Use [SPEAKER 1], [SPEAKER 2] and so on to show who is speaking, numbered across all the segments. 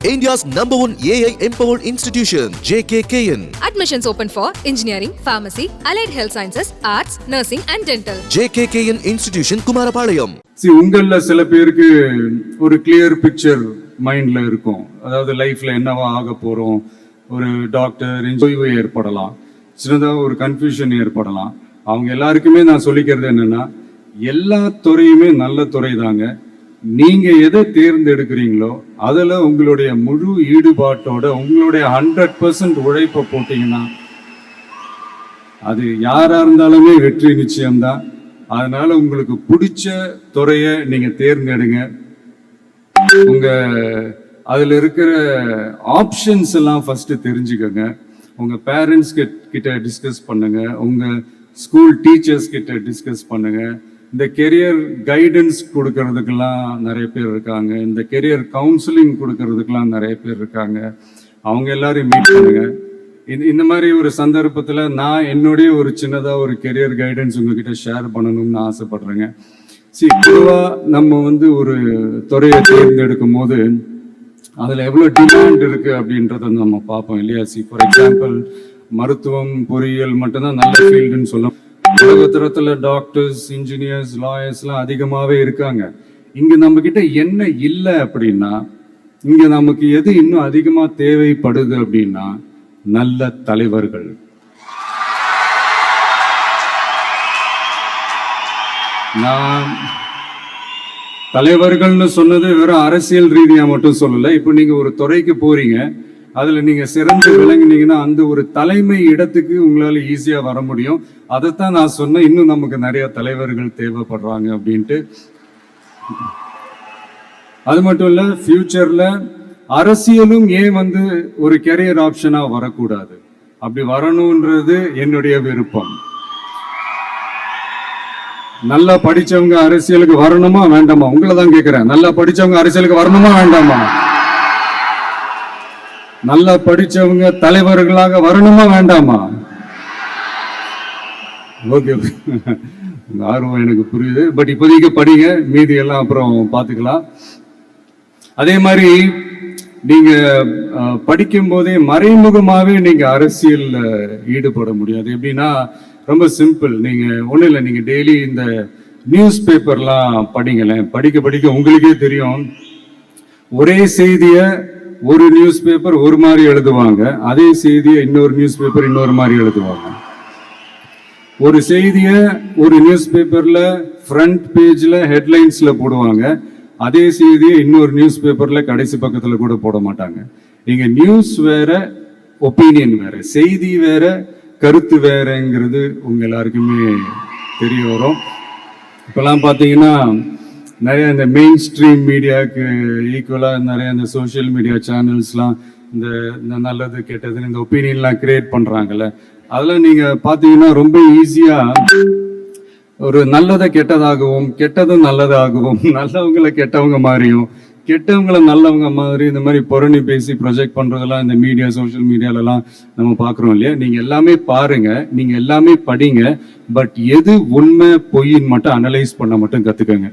[SPEAKER 1] India's #1 AI empowered institution, JKKN.
[SPEAKER 2] Admissions open for engineering, pharmacy, allied health sciences, arts, nursing and dental.
[SPEAKER 1] JKKN Institution, Kumarapalayam.
[SPEAKER 3] உங்கள சில பேருக்கு ஒரு clear picture மைண்ட்ல இருக்கும். அதாவது லைஃப்ல என்னவா ஆக போறோம், ஒரு டாக்டர் ஓய்வு ஏற்படலாம், சின்னதாக ஒரு கன்ஃபியூஷன் ஏற்படலாம். அவங்க எல்லாருக்குமே நான் சொல்லிக்கிறது என்னன்னா, எல்லா துறையுமே நல்ல துறை தாங்க. நீங்க எதை தேர்ந்தெடுக்கிறீங்களோ அதுல உங்களுடைய முழு ஈடுபாட்டோட உங்களுடைய 100% உழைப்பை போட்டீங்கன்னா அது யாரா இருந்தாலுமே வெற்றி நிச்சயம்தான். அதனால உங்களுக்கு பிடிச்ச துறையை நீங்க தேர்ந்தெடுங்க. உங்க அதுல இருக்கிற ஆப்ஷன்ஸ் எல்லாம் ஃபர்ஸ்ட் தெரிஞ்சுக்கோங்க. உங்க பேரண்ட்ஸ் கிட்ட டிஸ்கஸ் பண்ணுங்க, உங்க ஸ்கூல் டீச்சர்ஸ் கிட்ட டிஸ்கஸ் பண்ணுங்க. இந்த கெரியர் கைடன்ஸ் கொடுக்கறதுக்கெல்லாம் நிறைய பேர் இருக்காங்க, இந்த கெரியர் கவுன்சிலிங் கொடுக்கறதுக்கெல்லாம் நிறைய பேர் இருக்காங்க. அவங்க எல்லாரையும் மீட் பண்ணுங்க. இந்த மாதிரி ஒரு சந்தர்ப்பத்தில் நான் என்னுடைய ஒரு சின்னதாக ஒரு கெரியர் கைடன்ஸ் உங்ககிட்ட ஷேர் பண்ணணும்னு ஆசைப்படுறேங்க. பொதுவாக நம்ம ஒரு துறையை தேர்ந்தெடுக்கும் போது அதில் எவ்வளோ டிமாண்ட் இருக்கு அப்படின்றத நம்ம பார்ப்போம் இல்லையா. ஃபார் எக்ஸாம்பிள் மருத்துவம், பொறியியல் மட்டும்தான் நல்ல ஃபீல்டுன்னு சொல்லலாம். உலகத்தரத்துல டாக்டர்ஸ், இன்ஜினியர்ஸ், லாயர்ஸ்லாம் அதிகமாகவே இருக்காங்க. இங்க நம்ம கிட்ட என்ன இல்லை அப்படின்னா, இங்க நமக்கு எது இன்னும் அதிகமா தேவைப்படுது அப்படின்னா நல்ல தலைவர்கள். நான் தலைவர்கள்னு சொன்னது வெறும் அரசியல் ரீதியா மட்டும் சொல்லல. இப்போ நீங்க ஒரு துறைக்கு போறீங்க, அதுல நீங்க சிறந்து விளங்குனீங்கன்னா அந்த ஒரு தலைமை இடத்துக்கு உங்களால ஈஸியா வர முடியும். அதைத்தான் நான் சொன்னேன், இன்னும் நமக்கு நிறைய தலைவர்கள் தேவைப்படுறாங்க அப்படின்ட்டு. அது மட்டும் இல்ல, ஃபியூச்சர்ல அரசியலும் ஏன் ஒரு கெரியர் ஆப்ஷனா வரக்கூடாது, அப்படி வரணும்ன்றது என்னுடைய விருப்பம். நல்லா படிச்சவங்க அரசியலுக்கு வரணுமா வேண்டாமா? உங்களை தான் கேட்கிறேன். நல்லா படிச்சவங்க அரசியலுக்கு வரணுமா வேண்டாமா? நல்லா படிச்சவங்க தலைவர்களாக வரணுமா வேண்டாமா? ஓகே, ஆர்வம் எனக்கு புரியுது. பட் இப்போதைக்கு படிங்க, மீதி எல்லாம் அப்புறம் பார்த்துக்கலாம். அதே மாதிரி நீங்க படிக்கும் போதே மறைமுகமாவே நீங்க அரசியல் ஈடுபட முடியாது. எப்படின்னா ரொம்ப சிம்பிள். நீங்க ஒன்றும் இல்லை, நீங்க டெய்லி இந்த நியூஸ் பேப்பர்லாம் படிங்களேன். படிக்க படிக்க உங்களுக்கே தெரியும், ஒரே செய்தியை ஒரு நியூஸ் பேப்பர் ஒரு மாதிரி எழுதுவாங்க, அதே செய்தியை இன்னொரு நியூஸ் பேப்பர் இன்னொரு மாதிரி எழுதுவாங்க. ஒரு செய்தியை ஒரு நியூஸ் பேப்பர்ல ஃப்ரண்ட் பேஜ்ல ஹெட்லைன்ஸ்ல போடுவாங்க, அதே செய்தியை இன்னொரு நியூஸ் பேப்பர்ல கடைசி பக்கத்துல கூட போட மாட்டாங்க. நீங்க நியூஸ் வேற, ஒப்பீனியன் வேற, செய்தி வேற, கருத்து வேறங்கிறது உங்க எல்லாருக்குமே தெரிய வரும். இப்பெல்லாம் பாத்தீங்கன்னா நிறைய இந்த மெயின் ஸ்ட்ரீம் மீடியாவுக்கு ஈக்குவலாக நிறைய இந்த சோஷியல் மீடியா சேனல்ஸ்லாம் இந்த நல்லது கெட்டதுன்னு இந்த ஒப்பீனியன்லாம் கிரியேட் பண்ணுறாங்கல்ல. அதெல்லாம் நீங்கள் பார்த்தீங்கன்னா ரொம்ப ஈஸியாக ஒரு நல்லதை கெட்டதாகவும், கெட்டதும் நல்லதாகவும், நல்லவங்களை கெட்டவங்க மாதிரியும், கெட்டவங்களை நல்லவங்க மாதிரி இந்த மாதிரி புரணி பேசி ப்ரொஜெக்ட் பண்ணுறதெல்லாம் இந்த மீடியா, சோஷியல் மீடியாலலாம் நம்ம பார்க்குறோம் இல்லையா. நீங்கள் எல்லாமே பாருங்க, நீங்கள் எல்லாமே படிங்க, பட் எது உண்மை பொய்ன்னு மட்டும் அனலைஸ் பண்ண மட்டும் கற்றுக்கங்க.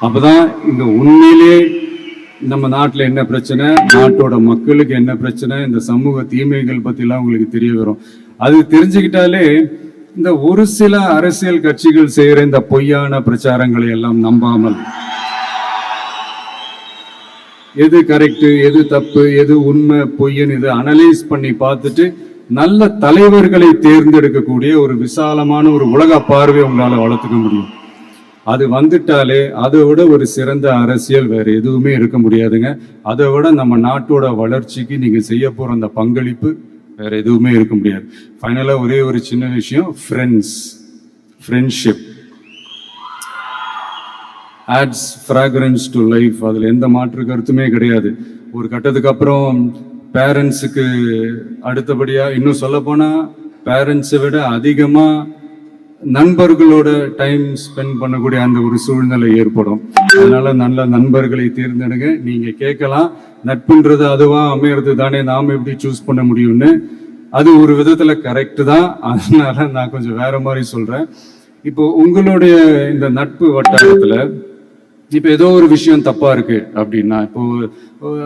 [SPEAKER 3] அப்பதான் இங்க உண்மையிலே நம்ம நாட்டுல என்ன பிரச்சனை, நாட்டோட மக்களுக்கு என்ன பிரச்சனை, இந்த சமூக தீமைகள் பத்தி எல்லாம் உங்களுக்கு தெரிய வரும். அது தெரிஞ்சுக்கிட்டாலே இந்த ஒரு சில அரசியல் கட்சிகள் செய்யற இந்த பொய்யான பிரச்சாரங்களை எல்லாம் நம்பாமல் எது கரெக்ட், எது தப்பு, எது உண்மை பொய்ன்னு இதை அனலைஸ் பண்ணி பார்த்துட்டு நல்ல தலைவர்களை தேர்ந்தெடுக்கக்கூடிய ஒரு விசாலமான ஒரு உலக பார்வை உங்களால வளர்த்துக்க முடியும். அது வந்துட்டாலே அதை விட ஒரு சிறந்த அரசியல் வேற எதுவுமே இருக்க முடியாதுங்க. அதை விட நம்ம நாட்டோட வளர்ச்சிக்கு நீங்க செய்ய போற அந்த பங்களிப்பு வேற எதுவுமே இருக்க முடியாது. ஃபைனலா ஒரே ஒரு சின்ன விஷயம், friendship ads fragrance to life. அதுல எந்த மாற்று கருத்துமே கிடையாது. ஒரு கட்டத்துக்கு அப்புறம் பேரண்ட்ஸுக்கு அடுத்தபடியா, இன்னும் சொல்ல போனா பேரண்ட்ஸை விட அதிகமா நண்பர்களோட டைம் ஸ்பெண்ட் பண்ணக்கூடிய அந்த ஒரு சூழ்நிலை ஏற்படும். அதனால நல்ல நண்பர்களை தேர்ந்தெடுங்க. நீங்க கேட்கலாம், நட்புன்றது அதுவா அமையறது தானே, நாம எப்படி சூஸ் பண்ண முடியும்னு. அது ஒரு விதத்துல கரெக்ட் தான். அதனால நான் கொஞ்சம் வேற மாதிரி சொல்றேன். இப்போ உங்களுடைய இந்த நட்பு வட்டாரத்துல இப்போ ஏதோ ஒரு விஷயம் தப்பா இருக்கு அப்படின்னா, இப்போ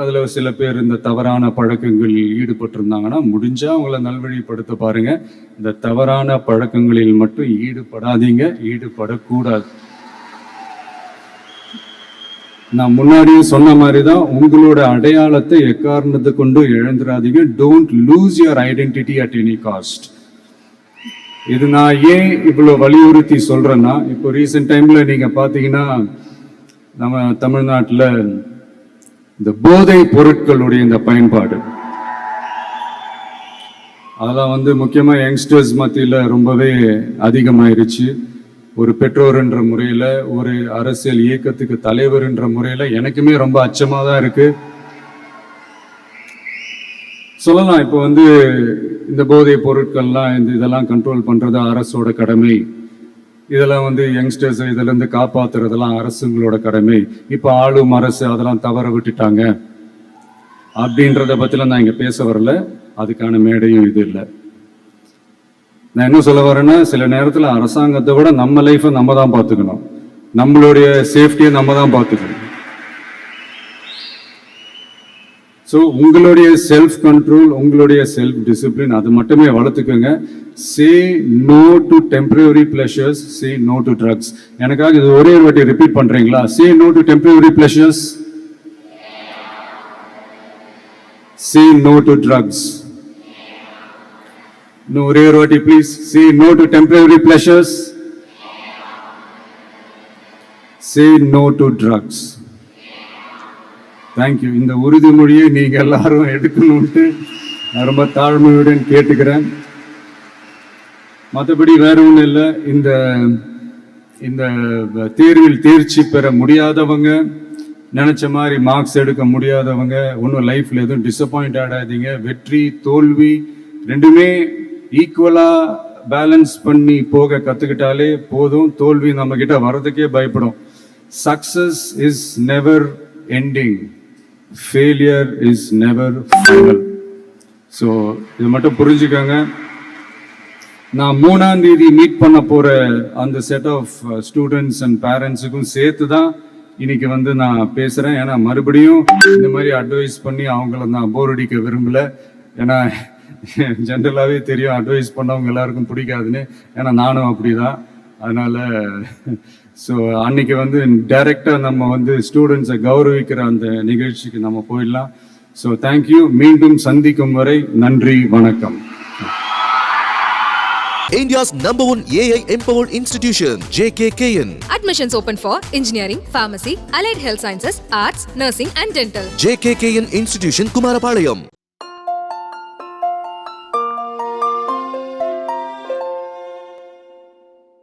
[SPEAKER 3] அதுல சில பேர் இந்த தவறான பழக்கங்களில் ஈடுபட்டிருந்தாங்கன்னா முடிஞ்சா அவங்கள நல்வழிப்படுத்த பாருங்க. இந்த தவறான பழக்கங்களில் மட்டும் ஈடுபடாதீங்க, ஈடுபடக்கூடாது. நான் முன்னாடியும் சொன்ன மாதிரி தான், உங்களோட அடையாளத்தை எக்காரணத்தை கொண்டு இழந்துடாதீங்க. Don't lose your identity at any cost. இது நான் ஏன் இவ்வளவு வலியுறுத்தி சொல்றேன்னா, இப்போ ரீசெண்ட் டைம்ல நீங்க பாத்தீங்கன்னா நம்ம தமிழ்நாட்டில் இந்த போதை பொருட்களுடைய இந்த பயன்பாடு அதெல்லாம் வந்து முக்கியமா யங்ஸ்டர்ஸ் மத்தியில் ரொம்பவே அதிகமாயிருச்சு. ஒரு பெற்றோர் என்ற முறையில, ஒரு அரசியல் இயக்கத்துக்கு தலைவர் என்ற முறையில எனக்குமே ரொம்ப அச்சமா தான் இருக்கு. சொல்லலாம் இப்போ வந்து இந்த போதை பொருட்கள்லாம் இதெல்லாம் கண்ட்ரோல் பண்றது அரசோட கடமை, இதெல்லாம் வந்து யங்ஸ்டர்ஸ் இதுல இருந்து காப்பாத்துறதெல்லாம் அரசுங்களோட கடமை. இப்ப ஆளும் அரசு அதெல்லாம் தவற விட்டுட்டாங்க அப்படின்றத பத்திலாம் நான் இங்க பேச வரல, அதுக்கான மேடையும் இது இல்லை. நான் என்ன சொல்ல வரேன்னா, சில நேரத்தில் அரசாங்கத்தை விட நம்ம லைஃப்பை நம்ம தான் பார்த்துக்கணும், நம்மளுடைய சேஃப்டியை நம்ம தான் பார்த்துக்கணும். ஸோ உங்களுடைய செல்ஃப் கண்ட்ரோல், உங்களுடைய செல்ஃப் டிசிப்ளின் அது மட்டுமே வளர்த்துக்கோங்க. Say no to temporary pleasures, say no to drugs. எனக்காக இது ஒரே ஒரு வாட்டி ரிப்பீட் பண்றீங்களா? Say no to temporary pleasures, say no to drugs. இன்னும் ஒரே ஒரு வாட்டி please. Say no to temporary pleasures, say no to drugs. Thank you. இந்த உறுதிமொழியை நீங்க எல்லாரும் எடுக்கணும்ட்டு நான் ரொம்ப தாழ்மையுடன் கேட்டுக்கிறேன். மற்றபடி வேற ஒன்றும் இல்லை. இந்த இந்த தேர்வில் தேர்ச்சி பெற முடியாதவங்க, நினைச்ச மாதிரி மார்க்ஸ் எடுக்க முடியாதவங்க ஒன்றும் லைஃப்ல எதுவும் டிசப்பாயிண்ட் ஆகாதீங்க. வெற்றி தோல்வி ரெண்டுமே ஈக்குவலா பேலன்ஸ் பண்ணி போக கத்துக்கிட்டாலே போதும். தோல்வி நம்ம கிட்ட வர்றதுக்கே பயப்படும். Success is never ending, failure is never final. So இது மட்டும் புரிஞ்சுக்கோங்க. நான் 3ஆம் தேதி மீட் பண்ண போற அந்த செட் ஆஃப் ஸ்டூடெண்ட்ஸ் அண்ட் பேரண்ட்ஸுக்கும் சேர்த்து தான் இன்னைக்கு வந்து நான் பேசுறேன். ஏன்னா மறுபடியும் இந்த மாதிரி அட்வைஸ் பண்ணி அவங்கள நான் போர் அடிக்க விரும்பல. ஏன்னா ஜென்ரலாகவே தெரியும் அட்வைஸ் பண்ணவங்க எல்லாருக்கும் பிடிக்காதுன்னு. ஏன்னா நானும் அப்படிதான். அதனால ஸோ அன்னைக்கு வந்து டைரக்டாக நம்ம வந்து ஸ்டூடெண்ட்ஸை கௌரவிக்கிற அந்த நிகழ்ச்சிக்கு நம்ம போயிடலாம். So thank you. மீண்டும் சந்திக்கும் வரை நன்றி, வணக்கம்.
[SPEAKER 1] India's #1 AI empowered institution, JKKN.
[SPEAKER 2] Admissions open for engineering, pharmacy, allied health sciences, arts, nursing and dental.
[SPEAKER 1] JKKN Institution, Kumarapalayam.